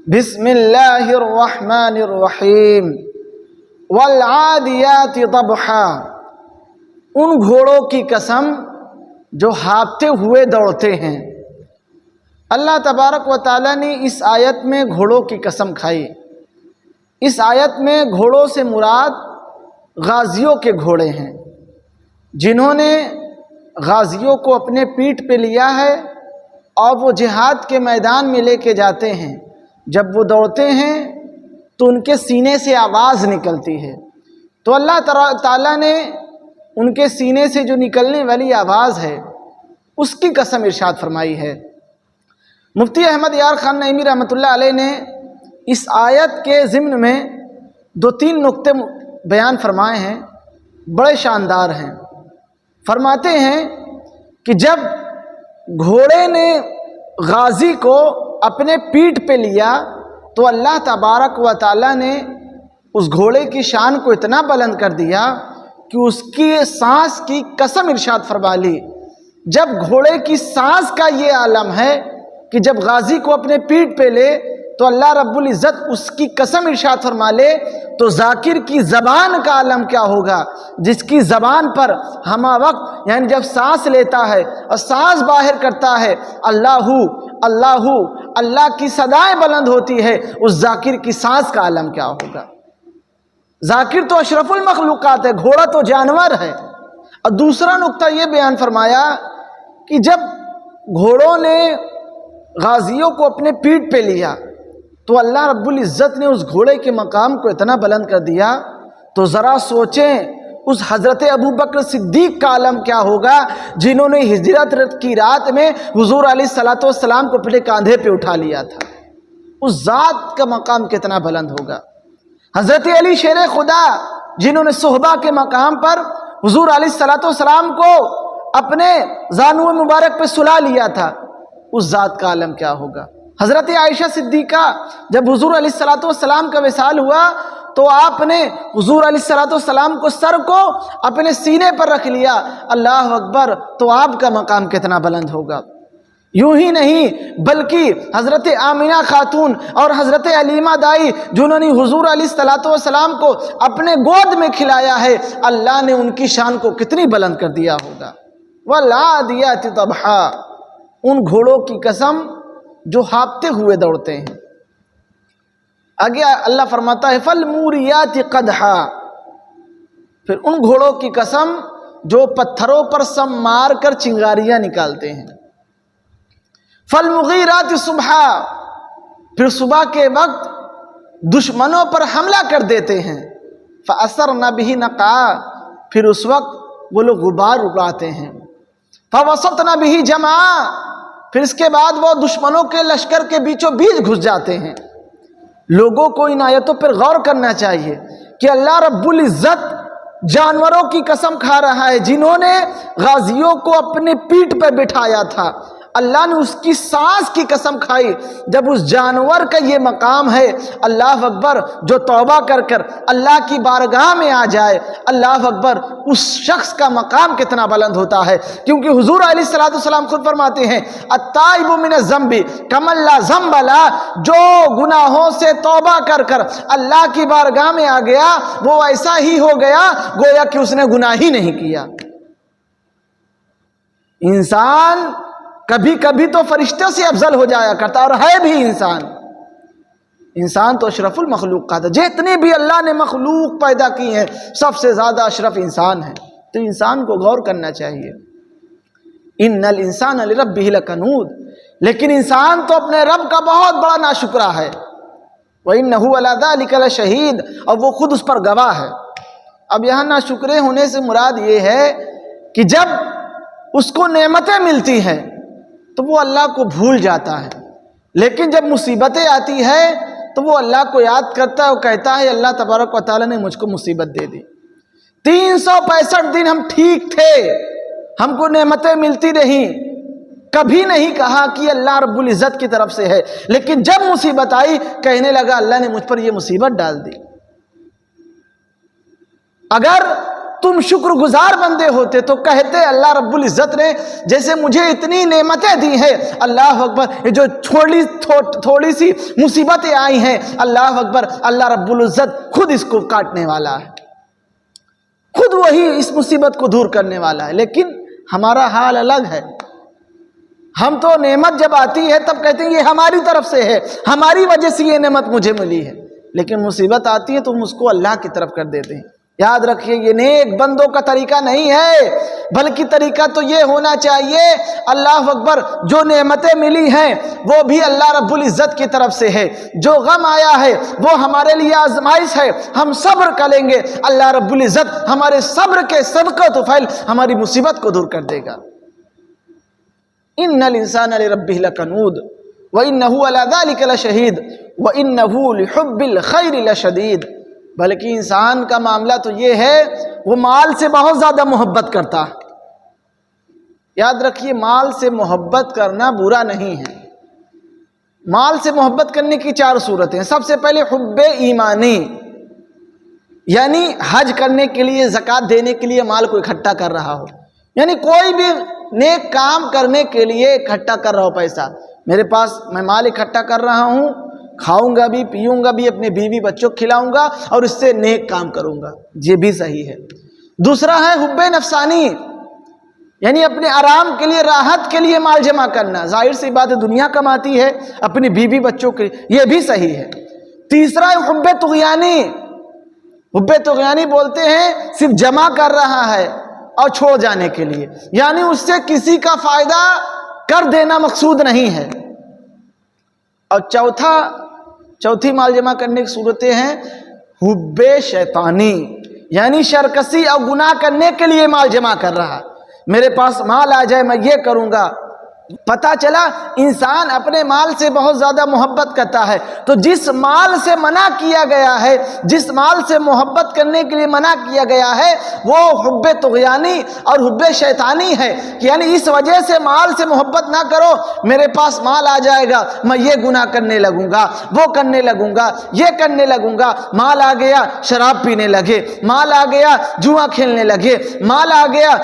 بسم اللہ الرحمن الرحیم والعادیات ضبحا، ان گھوڑوں کی قسم جو ہانپتے ہوئے دوڑتے ہیں۔ اللہ تبارک و تعالیٰ نے اس آیت میں گھوڑوں کی قسم کھائی۔ اس آیت میں گھوڑوں سے مراد غازیوں کے گھوڑے ہیں، جنہوں نے غازیوں کو اپنے پیٹھ پہ لیا ہے اور وہ جہاد کے میدان میں لے کے جاتے ہیں۔ جب وہ دوڑتے ہیں تو ان کے سینے سے آواز نکلتی ہے، تو اللہ تعالیٰ نے ان کے سینے سے جو نکلنے والی آواز ہے اس کی قسم ارشاد فرمائی ہے۔ مفتی احمد یار خان نعیمی رحمۃ اللہ علیہ نے اس آیت کے ضمن میں 2-3 نقطے بیان فرمائے ہیں، بڑے شاندار ہیں۔ فرماتے ہیں کہ جب گھوڑے نے غازی کو اپنے پیٹھ پہ لیا تو اللہ تبارک و تعالیٰ نے اس گھوڑے کی شان کو اتنا بلند کر دیا کہ اس کی سانس کی قسم ارشاد فرما لی۔ جب گھوڑے کی سانس کا یہ عالم ہے کہ جب غازی کو اپنے پیٹھ پہ لے تو اللہ رب العزت اس کی قسم ارشاد فرما لے، تو ذاکر کی زبان کا عالم کیا ہوگا، جس کی زبان پر ہمہ وقت یعنی جب سانس لیتا ہے اور سانس باہر کرتا ہے اللہ اللہ اللہ کی صدائیں بلند ہوتی ہے، اس ذاکر کی سانس کا عالم کیا ہوگا۔ ذاکر تو اشرف المخلوقات ہے، گھوڑا تو جانور ہے۔ اور دوسرا نقطہ یہ بیان فرمایا کہ جب گھوڑوں نے غازیوں کو اپنے پیٹھ پہ لیا تو اللہ رب العزت نے اس گھوڑے کے مقام کو اتنا بلند کر دیا، تو ذرا سوچیں اس حضرت ابوبکر صدیق کا عالم کیا ہوگا، جنہوں نے ہجرت کی رات میں حضور علیہ الصلوۃ والسلام کو اپنے کاندھے پہ اٹھا لیا تھا۔ اس ذات کا مقام کتنا بلند ہوگا۔ حضرت علی شیر خدا، جنہوں نے صحبہ کے مقام پر حضور علیہ الصلوۃ والسلام کو اپنے زانو مبارک پہ سلا لیا تھا، اس ذات کا عالم کیا ہوگا۔ حضرت عائشہ صدیقہ، جب حضور علیہ الصلوۃ والسلام کا وصال ہوا تو آپ نے حضور علیہ الصلوۃ والسلام کو سر کو اپنے سینے پر رکھ لیا، اللہ اکبر، تو آپ کا مقام کتنا بلند ہوگا۔ یوں ہی نہیں بلکہ حضرت آمینہ خاتون اور حضرت علیمہ دائی، جنہوں نے حضور علیہ الصلوۃ والسلام کو اپنے گود میں کھلایا ہے، اللہ نے ان کی شان کو کتنی بلند کر دیا ہوگا۔ والعادیات ضبحا، ان گھوڑوں کی قسم جو ہانپتے ہوئے دوڑتے ہیں۔ آگے اللہ فرماتا ہے فالموریات قدحا، پھر ان گھوڑوں کی قسم جو پتھروں پر سم مار کر چنگاریاں نکالتے ہیں۔ فالمغیرات صبحا، پھر صبح کے وقت دشمنوں پر حملہ کر دیتے ہیں۔ فاثرن به نقعا، پھر اس وقت وہ لوگ غبار اڑاتے ہیں۔ فوسطن به جمعا، پھر اس کے بعد وہ دشمنوں کے لشکر کے بیچوں بیچ گھس جاتے ہیں۔ لوگوں کو ان آیتوں پر غور کرنا چاہیے کہ اللہ رب العزت جانوروں کی قسم کھا رہا ہے، جنہوں نے غازیوں کو اپنے پیٹھ پر بٹھایا تھا۔ اللہ نے اس کی سانس کی قسم کھائی۔ جب اس جانور کا یہ مقام ہے، اللہ اکبر، جو توبہ کر کر اللہ کی بارگاہ میں آ جائے، اللہ اکبر، اس شخص کا مقام کتنا بلند ہوتا ہے۔ کیونکہ حضور علیہ الصلوۃ والسلام خود فرماتے ہیں التائب من الذنب کمن لا ذنب لہ، جو گناہوں سے توبہ کر کر اللہ کی بارگاہ میں آ گیا وہ ایسا ہی ہو گیا گویا کہ اس نے گناہ ہی نہیں کیا۔ انسان کبھی کبھی تو فرشتوں سے افضل ہو جایا کرتا، اور ہے بھی انسان۔ انسان تو اشرف المخلوقات ہے، جتنے بھی اللہ نے مخلوق پیدا کی ہیں سب سے زیادہ اشرف انسان ہے۔ تو انسان کو غور کرنا چاہیے۔ ان الانسان لربہ لکنود، لیکن انسان تو اپنے رب کا بہت بڑا ناشکرا ہے۔ وَإِنَّهُ عَلَى ذَلِكَ لَشَهِيدٌ، اور وہ خود اس پر گواہ ہے۔ اب یہاں ناشکرے ہونے سے مراد یہ ہے کہ جب اس کو نعمتیں ملتی ہیں تو وہ اللہ کو بھول جاتا ہے، لیکن جب مصیبتیں آتی ہے تو وہ اللہ کو یاد کرتا ہے اور کہتا ہے اللہ تبارک و تعالیٰ نے مجھ کو مصیبت دے دی۔ 365 دن ہم ٹھیک تھے، ہم کو نعمتیں ملتی رہیں، کبھی نہیں کہا کہ اللہ رب العزت کی طرف سے ہے، لیکن جب مصیبت آئی کہنے لگا اللہ نے مجھ پر یہ مصیبت ڈال دی۔ اگر تم شکر گزار بندے ہوتے تو کہتے اللہ رب العزت نے جیسے مجھے اتنی نعمتیں دی ہیں، اللہ اکبر، یہ جو تھوڑی سی مصیبتیں آئی ہیں، اللہ اکبر، اللہ رب العزت خود اس کو کاٹنے والا ہے، خود وہی اس مصیبت کو دور کرنے والا ہے۔ لیکن ہمارا حال الگ ہے، ہم تو نعمت جب آتی ہے تب کہتے ہیں یہ ہماری طرف سے ہے، ہماری وجہ سے یہ نعمت مجھے ملی ہے، لیکن مصیبت آتی ہے تو ہم اس کو اللہ کی طرف کر دیتے ہیں۔ یاد رکھیے یہ نیک بندوں کا طریقہ نہیں ہے، بلکہ طریقہ تو یہ ہونا چاہیے، اللہ اکبر، جو نعمتیں ملی ہیں وہ بھی اللہ رب العزت کی طرف سے ہے، جو غم آیا ہے وہ ہمارے لیے آزمائش ہے، ہم صبر کریں گے، اللہ رب العزت ہمارے صبر کے صدقہ طفیل ہماری مصیبت کو دور کر دے گا۔ ان الانسان لربہ لکنود وانہ علی ذلک لشہید وانہ لحب الخیر لشدید۔ بلکہ انسان کا معاملہ تو یہ ہے وہ مال سے بہت زیادہ محبت کرتا ہے۔ یاد رکھیے مال سے محبت کرنا برا نہیں ہے، مال سے محبت کرنے کی 4 صورتیں ہیں۔ سب سے پہلے حب ایمانی، یعنی حج کرنے کے لیے، زکوٰۃ دینے کے لیے مال کو اکٹھا کر رہا ہو، یعنی کوئی بھی نیک کام کرنے کے لیے اکٹھا کر رہا ہو پیسہ، میرے پاس میں مال اکٹھا کر رہا ہوں، کھاؤں گا بھی، پیوں گا بھی، اپنے بیوی بچوں کو کھلاؤں گا اور اس سے نیک کام کروں گا، یہ بھی صحیح ہے۔ دوسرا ہے حب نفسانی، یعنی اپنے آرام کے لیے، راحت کے لیے مال جمع کرنا، ظاہر سی بات ہے دنیا کماتی ہے، اپنی بیوی بچوں کے لیے، یہ بھی صحیح ہے۔ تیسرا ہے حب طغیانی، حب طغیانی بولتے ہیں صرف جمع کر رہا ہے اور چھوڑ جانے کے لیے، یعنی اس سے کسی کا فائدہ کر دینا مقصود نہیں ہے۔ اور چوتھی مال جمع کرنے کی صورتیں ہیں حب شیطانی، یعنی شرکسی اور گناہ کرنے کے لیے مال جمع کر رہا، میرے پاس مال آ جائے میں یہ کروں گا۔ پتہ چلا انسان اپنے مال سے بہت زیادہ محبت کرتا ہے، تو جس مال سے منع کیا گیا ہے، جس مال سے محبت کرنے کے لیے منع کیا گیا ہے وہ حب طغیانی اور حب شیطانی ہے، یعنی اس وجہ سے مال سے محبت نہ کرو، میرے پاس مال آ جائے گا میں یہ گناہ کرنے لگوں گا، وہ کرنے لگوں گا، یہ کرنے لگوں گا، مال آ گیا شراب پینے لگے، مال آ گیا جوا کھیلنے لگے، مال آ گیا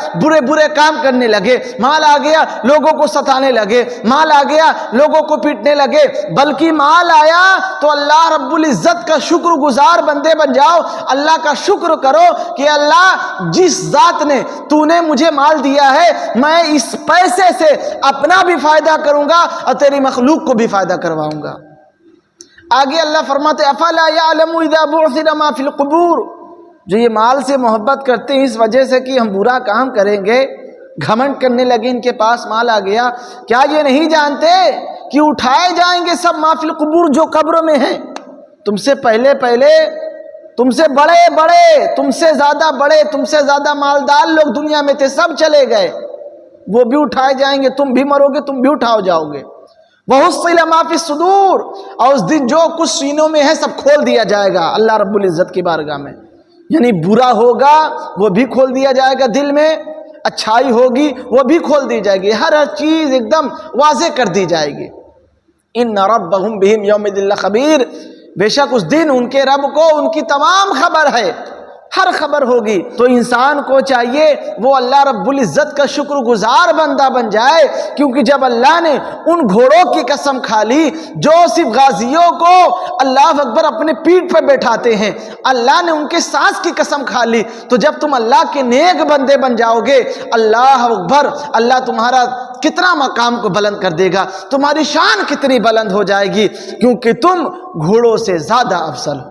برے کام کرنے لگے، مال آ گیا لوگوں کو ستانے لگے، مال آ گیا لوگوں کو پیٹنے لگے۔ بلکہ مال آیا تو اللہ رب العزت کا شکر گزار بندے بن جاؤ، اللہ کا شکر کرو کہ اللہ جس ذات نے تو نے مجھے مال دیا ہے میں اس پیسے سے اپنا بھی فائدہ کروں گا اور تیری مخلوق کو بھی فائدہ کرواؤں گا۔ آگے اللہ فرماتے افلا یعلم اذا بعثر ما فی القبور، جو یہ مال سے محبت کرتے ہیں اس وجہ سے کہ ہم برا کام کریں گے، گھمنڈ کرنے لگے، ان کے پاس مال آ گیا، کیا یہ نہیں جانتے کہ اٹھائے جائیں گے سب ما فی القبور، جو قبروں میں ہیں، تم سے پہلے تم سے بڑے تم سے زیادہ بڑے، تم سے زیادہ مالدار لوگ دنیا میں تھے، سب چلے گئے، وہ بھی اٹھائے جائیں گے، تم بھی مرو گے، تم بھی اٹھاؤ جاؤ گے۔ وَحُصِّلَ مَا فِي الصُّدُورِ، اور اس دن جو کچھ سینوں میں ہے سب کھول دیا جائے گا اللہ رب العزت کی بارگاہ میں، یعنی برا ہوگا وہ بھی کھول دیا جائے گا دل میں، اچھائی ہوگی وہ بھی کھول دی جائے گی، ہر چیز ایک دم واضح کر دی جائے گی۔ ان ربهم بهم یومئذ لخبیر، بے شک اس دن ان کے رب کو ان کی تمام خبر ہے، ہر خبر ہوگی۔ تو انسان کو چاہیے وہ اللہ رب العزت کا شکر گزار بندہ بن جائے، کیونکہ جب اللہ نے ان گھوڑوں کی قسم کھا لی جو صرف غازیوں کو اللہ اکبر اپنے پیٹھ پہ بیٹھاتے ہیں، اللہ نے ان کے سانس کی قسم کھا لی، تو جب تم اللہ کے نیک بندے بن جاؤ گے، اللہ اکبر، اللہ تمہارا کتنا مقام کو بلند کر دے گا، تمہاری شان کتنی بلند ہو جائے گی، کیونکہ تم گھوڑوں سے زیادہ افضل ہو۔